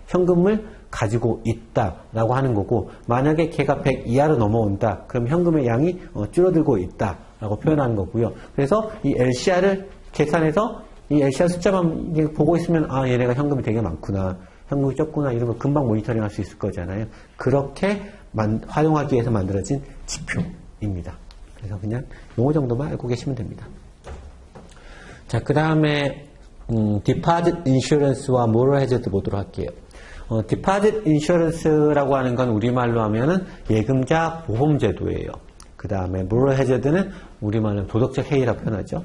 현금을 가지고 있다라고 하는 거고 만약에 걔가 100 이하로 넘어온다. 그럼 현금의 양이 줄어들고 있다라고 표현하는 거고요. 그래서 이 LCR을 계산해서 이 LCR 숫자만 보고 있으면 아 얘네가 현금이 되게 많구나. 현금이 적구나 이런 거 금방 모니터링 할 수 있을 거잖아요. 그렇게 활용하기 위해서 만들어진 지표입니다. 그래서 그냥 용어 정도만 알고 계시면 됩니다. 자, 그 다음에 Deposit Insurance와 Moral Hazard 보도록 할게요. Deposit Insurance라고 하는 건 우리말로 하면은 예금자 보험제도예요. 그 다음에 Moral Hazard는 우리말로 도덕적 해이라고 표현하죠.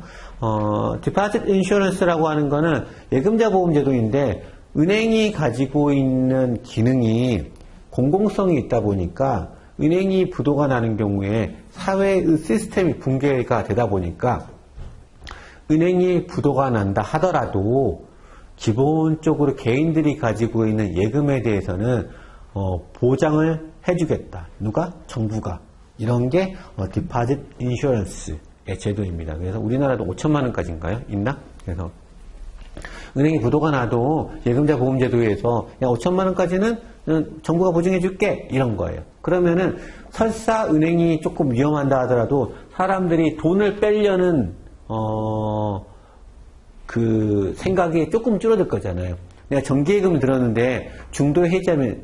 Deposit Insurance라고 하는 거는 예금자 보험제도인데 은행이 가지고 있는 기능이 공공성이 있다 보니까 은행이 부도가 나는 경우에 사회의 시스템이 붕괴가 되다 보니까 은행이 부도가 난다 하더라도 기본적으로 개인들이 가지고 있는 예금에 대해서는 보장을 해주겠다. 누가? 정부가. 이런 게 디파짓 인슈런스의 제도입니다. 그래서 우리나라도 5천만 원까지인가요? 있나? 그래서 은행이 부도가 나도 예금자 보험제도에서 야 5천만 원까지는 정부가 보증해 줄게 이런 거예요. 그러면은 설사 은행이 조금 위험한다 하더라도 사람들이 돈을 빼려는 그 생각이 조금 줄어들 거잖아요. 내가 정기예금을 들었는데 중도 해지하면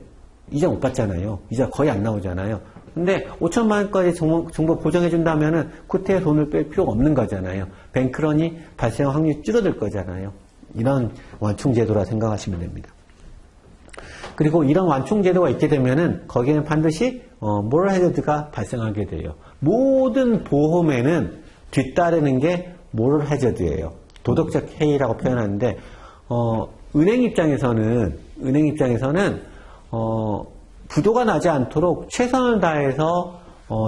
이자 못 받잖아요. 이자 거의 안 나오잖아요. 근데 5천만 원까지 정부 보장해 준다면은 그때 돈을 뺄 필요가 없는 거잖아요. 뱅크런이 발생할 확률이 줄어들 거잖아요. 이런 완충제도라 생각하시면 됩니다. 그리고 이런 완충제도가 있게 되면은 거기에는 반드시 모럴 해저드가 발생하게 돼요. 모든 보험에는 뒤따르는 게 모럴 해저드예요. 도덕적 해이라고 표현하는데 은행 입장에서는 부도가 나지 않도록 최선을 다해서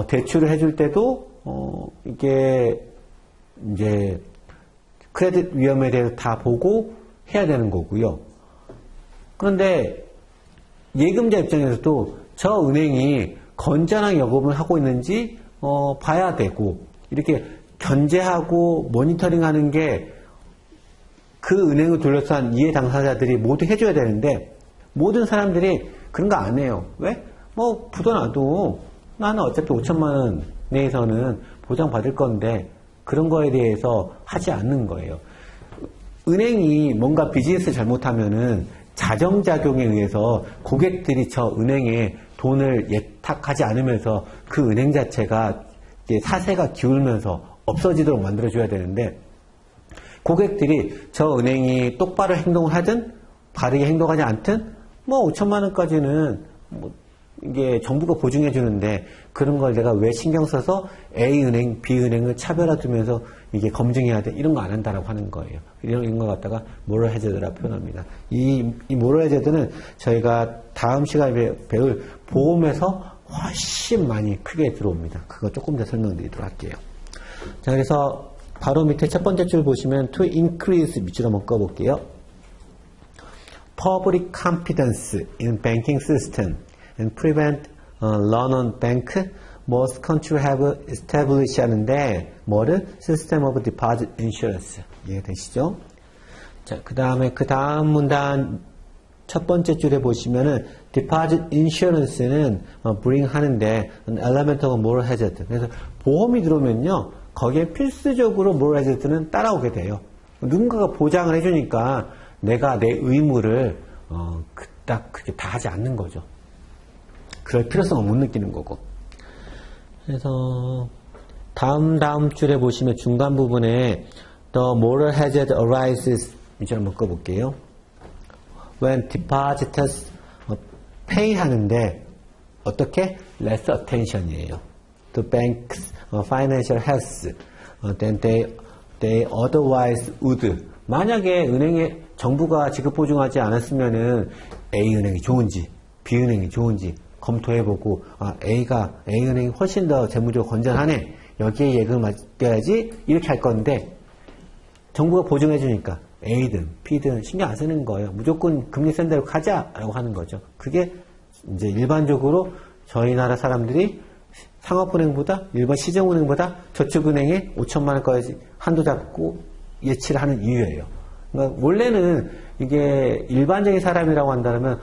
대출을 해줄 때도 이게 이제 크레딧 위험에 대해서 다 보고 해야 되는 거고요. 그런데 예금자 입장에서도 저 은행이 건전한 여금을 하고 있는지 봐야 되고 이렇게 견제하고 모니터링하는 게 그 은행을 둘러싼 이해 당사자들이 모두 해줘야 되는데 모든 사람들이 그런 거 안 해요. 왜? 뭐 부도 나도 나는 어차피 5천만 원 내에서는 보장받을 건데 그런 거에 대해서 하지 않는 거예요. 은행이 뭔가 비즈니스 잘못하면은 자정작용에 의해서 고객들이 저 은행에 돈을 예탁하지 않으면서 그 은행 자체가 이제 사세가 기울면서 없어지도록 만들어줘야 되는데 고객들이 저 은행이 똑바로 행동을 하든 바르게 행동하지 않든 뭐 5천만 원까지는 뭐 이게 정부가 보증해 주는데 그런 걸 내가 왜 신경 써서 A은행, B은행을 차별화 두면서 이게 검증해야 돼? 이런 거 안 한다라고 하는 거예요. 이런 거 갖다가 모럴 해저드라 표현합니다. 이 모럴 해저드는 저희가 다음 시간에 배울 보험에서 훨씬 많이 크게 들어옵니다. 그거 조금 더 설명드리도록 할게요. 자, 그래서 바로 밑에 첫 번째 줄 보시면 to increase 밑줄 한번 꺼볼게요. Public confidence in banking system and prevent run on bank, most countries have established 하는데 뭐를? System of Deposit Insurance. 이해되시죠? 자, 그 다음 문단 첫 번째 줄에 보시면은 Deposit Insurance는 bring 하는데 an element of moral hazard. 그래서 보험이 들어오면요 거기에 필수적으로 moral hazard는 따라오게 돼요. 누군가가 보장을 해주니까 내가 내 의무를 딱 그렇게 다 하지 않는 거죠. 그럴 필요성을 못 느끼는 거고. 그래서 다음 줄에 보시면 중간 부분에 the moral hazard arises 밑줄 한번 꺼볼게요. When depositors pay 하는데 어떻게? less attention이에요. The bank's financial health than they otherwise would. 만약에 은행에 정부가 지급 보증하지 않았으면은 A 은행이 좋은지 B 은행이 좋은지 검토해보고 A 은행이 훨씬 더 재무적으로 건전하네. 여기에 예금을 맡겨야지 이렇게 할 건데 정부가 보증해주니까 A든 B든 신경 안 쓰는 거예요. 무조건 금리 센 대로 가자라고 하는 거죠. 그게 이제 일반적으로 저희 나라 사람들이 상업은행보다 일반 시중은행보다 저축은행에 5천만 원까지 한도 잡고 예치를 하는 이유예요. 그러니까 원래는 이게 일반적인 사람이라고 한다면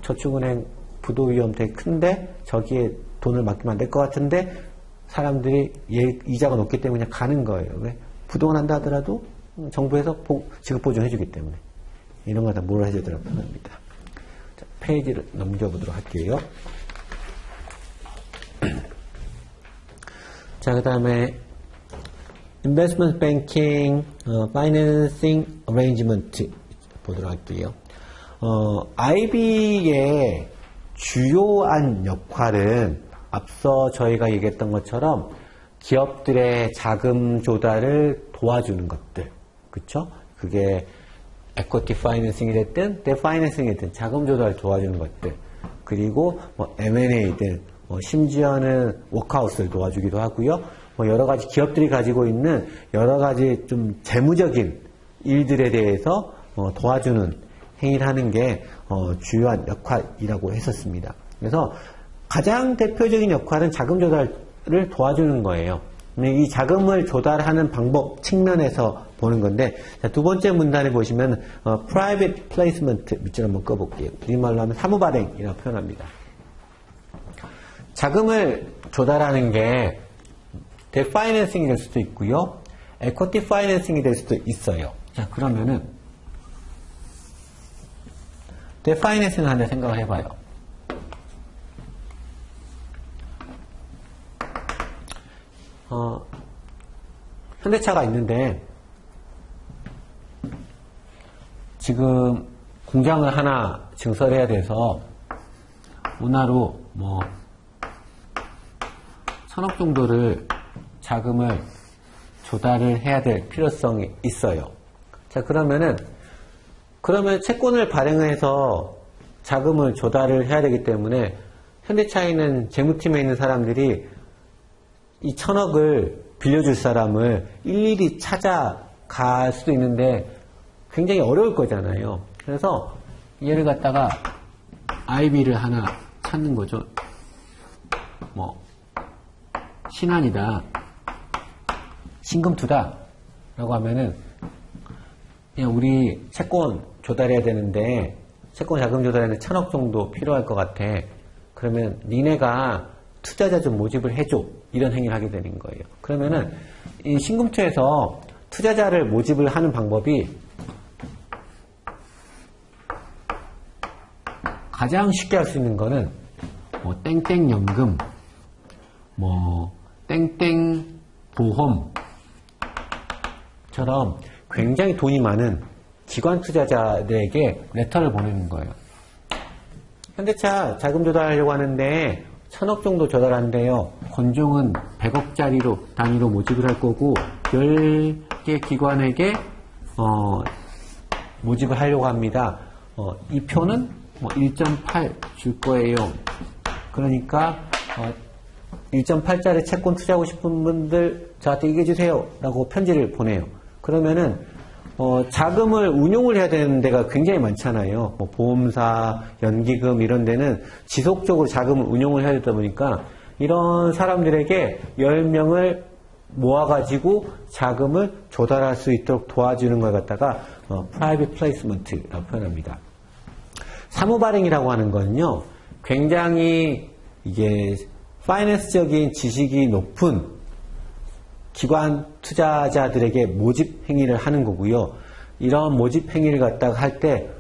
저축은행 부도 위험 되게 큰데 저기에 돈을 맡기면 안 될 것 같은데 사람들이 이자가 높기 때문에 그냥 가는 거예요. 왜? 부도가 난다 하더라도 정부에서 지급 보증해주기 때문에 이런 거 다 뭘 해주더라도 편합니다. 자, 페이지를 넘겨보도록 할게요. 자, 그 다음에 investment banking, financing arrangement 보도록 할게요. IB의 주요한 역할은 앞서 저희가 얘기했던 것처럼 기업들의 자금 조달을 도와주는 것들, 그쵸? 그게 equity financing이 됐든 debt financing이 됐든 자금 조달을 도와주는 것들, 그리고 M&A든 심지어는 워크아웃을 도와주기도 하고요. 여러 가지 기업들이 가지고 있는 여러 가지 좀 재무적인 일들에 대해서 도와주는 행위를 하는 게 주요한 역할이라고 했었습니다. 그래서 가장 대표적인 역할은 자금 조달을 도와주는 거예요. 이 자금을 조달하는 방법 측면에서 보는 건데, 자, 두 번째 문단에 보시면 private placement 밑줄 한번 꺼볼게요. 우리말로 하면 사무발행이라고 표현합니다. 자금을 조달하는 게 debt financing이 될 수도 있고요, equity financing이 될 수도 있어요. 자, 그러면은 debt financing을 한번 생각을 해봐요. 현대차가 있는데 지금 공장을 하나 증설해야 돼서 원화로 1,000억 정도를 자금을 조달을 해야 될 필요성이 있어요. 자, 그러면 채권을 발행해서 자금을 조달을 해야 되기 때문에 현대차에 있는 재무팀에 있는 사람들이 이 1,000억을 빌려줄 사람을 일일이 찾아갈 수도 있는데 굉장히 어려울 거잖아요. 그래서 얘를 갖다가 IB를 하나 찾는 거죠. 신한이다, 신금투다 라고 하면은 그냥 우리 채권 조달해야 되는데 채권 자금 조달에는 1,000억 정도 필요할 것 같아. 그러면 니네가 투자자 좀 모집을 해줘. 이런 행위를 하게 되는 거예요. 그러면은 이 신금투에서 투자자를 모집을 하는 방법이 가장 쉽게 할 수 있는 거는 땡땡연금, 땡땡보험처럼 굉장히 돈이 많은 기관 투자자들에게 레터를 보내는 거예요. 현대차 자금 조달하려고 하는데 1,000억 정도 조달한대요. 건종은 100억짜리로 단위로 모집을 할 거고 10개 기관에게 모집을 하려고 합니다. 이 표는 1.8 줄 거예요. 그러니까 1.8짜리 채권 투자하고 싶은 분들 저한테 얘기해 주세요 라고 편지를 보내요. 그러면은 자금을 운용을 해야 되는 데가 굉장히 많잖아요. 보험사, 연기금 이런 데는 지속적으로 자금을 운용을 해야 되다 보니까 이런 사람들에게 10명을 모아가지고 자금을 조달할 수 있도록 도와주는 걸 갖다가 private placement라고 표현합니다. 사무발행이라고 하는 거는요, 굉장히 이게 파이낸스적인 지식이 높은 기관 투자자들에게 모집 행위를 하는 거고요. 이런 모집 행위를 갖다가 할 때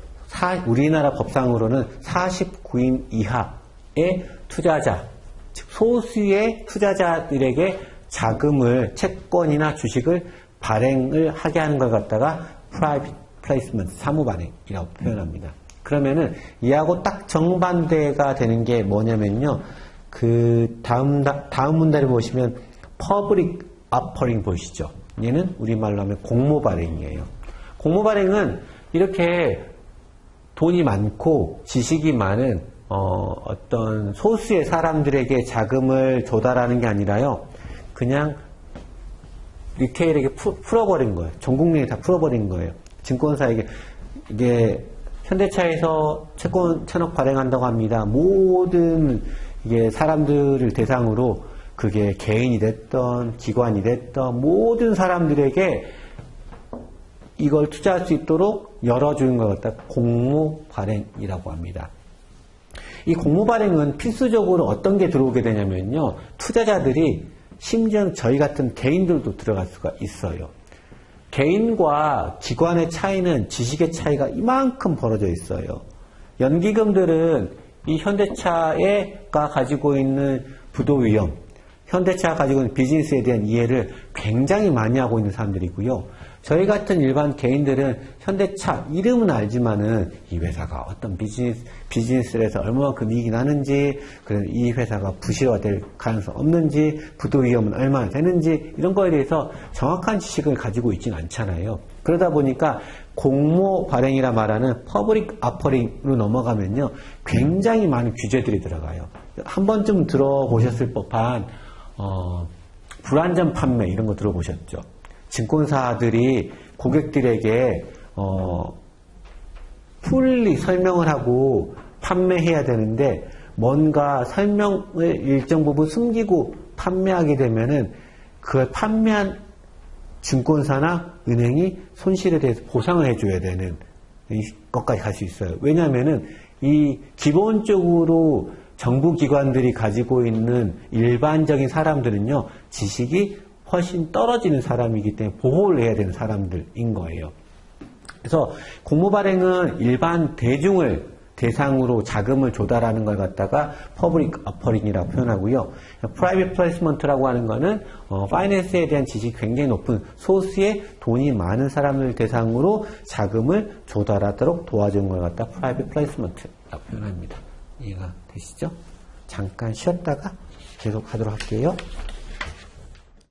우리나라 법상으로는 49인 이하의 투자자, 즉 소수의 투자자들에게 자금을 채권이나 주식을 발행을 하게 하는 걸 갖다가 private 플레이스먼트, 사무 발행이라고 표현합니다. 그러면은 이하고 딱 정반대가 되는 게 뭐냐면요. 그 다음 문단을 보시면 퍼블릭 어퍼링 보이시죠? 얘는 우리말로 하면 공모 발행이에요. 공모 발행은 이렇게 돈이 많고 지식이 많은 어떤 소수의 사람들에게 자금을 조달하는 게 아니라요. 그냥 리테일에게 풀어버린 거예요. 전 국민이 다 풀어버린 거예요. 증권사에게 이게 현대차에서 채권 천억 발행한다고 합니다. 모든 이게 사람들을 대상으로 그게 개인이 됐던 기관이 됐던 모든 사람들에게 이걸 투자할 수 있도록 열어주는 것 같다. 공모 발행이라고 합니다. 이 공모 발행은 필수적으로 어떤 게 들어오게 되냐면요. 투자자들이 심지어 저희 같은 개인들도 들어갈 수가 있어요. 개인과 기관의 차이는 지식의 차이가 이만큼 벌어져 있어요. 연기금들은 이 현대차가 가지고 있는 부도 위험, 현대차가 가지고 있는 비즈니스에 대한 이해를 굉장히 많이 하고 있는 사람들이고요. 저희 같은 일반 개인들은 현대차 이름은 알지만은 이 회사가 어떤 비즈니스를 해서 얼마만큼 이익이 나는지, 이 회사가 부실화될 가능성 없는지, 부도 위험은 얼마나 되는지 이런 거에 대해서 정확한 지식을 가지고 있지는 않잖아요. 그러다 보니까 공모 발행이라 말하는 퍼블릭 어퍼링으로 넘어가면요. 굉장히 많은 규제들이 들어가요. 한 번쯤 들어보셨을 법한 불안전 판매 이런 거 들어보셨죠? 증권사들이 고객들에게 풀리 설명을 하고 판매해야 되는데 뭔가 설명을 일정 부분 숨기고 판매하게 되면은 그걸 판매한 증권사나 은행이 손실에 대해서 보상을 해줘야 되는 것까지 갈 수 있어요. 왜냐하면은 이 기본적으로 정부기관들이 가지고 있는 일반적인 사람들은요, 지식이 훨씬 떨어지는 사람이기 때문에 보호를 해야 되는 사람들인 거예요. 그래서 공모 발행은 일반 대중을 대상으로 자금을 조달하는 걸 갖다가 퍼블릭 어퍼링이라고 표현하고요. 프라이빗 플레이스먼트라고 하는 거는 파이낸스에 대한 지식이 굉장히 높은 소수의 돈이 많은 사람을 대상으로 자금을 조달하도록 도와주는 걸 갖다 프라이빗 플레이스먼트라고 표현합니다. 이해가 되시죠? 잠깐 쉬었다가 계속 하도록 할게요.